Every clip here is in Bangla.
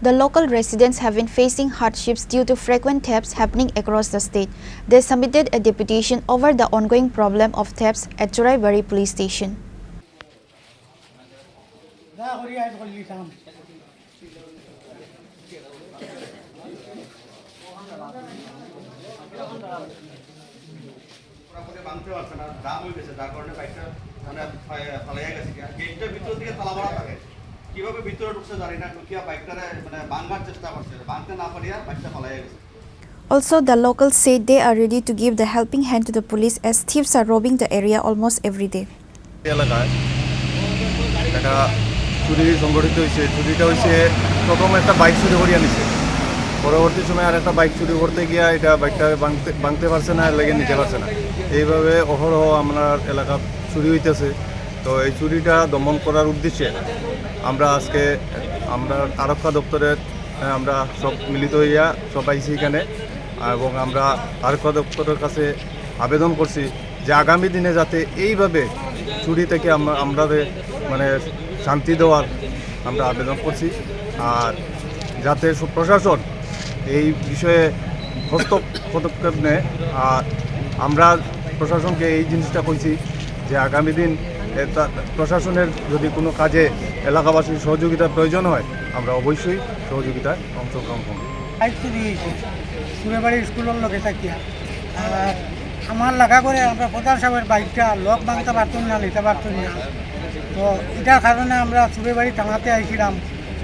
The local residents have been facing hardships due to frequent thefts happening across the state. They submitted a deputation over the ongoing problem of thefts at Churaibari police station. Also, the locals said they are ready to give the helping hand to the police as thieves are robbing the area almost every day. চুরি সংগঠিত হয়েছে। চুরিটা হয়েছে প্রথম একটা বাইক চুরি করিয়া নিছে, পরবর্তী সময় আর একটা বাইক চুরি করতে গিয়া এটা বাইকটা ভাঙতে পারছে না, লেগে নিতে পারছে না। এইভাবে অহরহ আমার এলাকা চুরি হইতেছে। তো এই চুরিটা দমন করার উদ্দেশ্যে আমরা আজকে আরক্ষা দপ্তরের আমরা সব মিলিত হইয়া সব আইছি এখানে, এবং আমরা আরক্ষা দপ্তরের কাছে আবেদন করছি যে আগামী দিনে যাতে এইভাবে চুরি থেকে আমাদের মানে শান্তি দেওয়ার আমরা আবেদন করছি, আর যাতে প্রশাসন এই বিষয়ে পদক্ষেপ নেয়। আর আমরা প্রশাসনকে এই জিনিসটা কইছি যে আগামী দিন প্রশাসনের যদি কোনো কাজে এলাকাবাসীর সহযোগিতার প্রয়োজন হয় আমরা অবশ্যই সহযোগিতায় অংশগ্রহণ করব। চুরাইবাড়ি স্কুলের লোকে থাকিয়া আর আমার লাগা করে আমরা প্রধান সাহেবের বাইকটা লক ভাঙতে পারতাম না, নিতে পারতাম না। তো এটার কারণে আমরা চুরাইবাড়ি থানাতে আইছিলাম।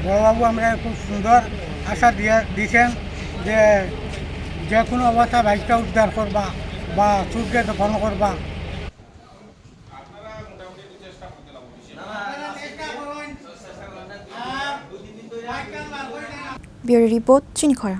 বড়বাবু আমরা খুব সুন্দর আশা দিয়েছেন যে যে কোনো অবস্থায় বাইকটা উদ্ধার করবা বা চুরকে দফন করবা। Bureau Report, Chinikhara.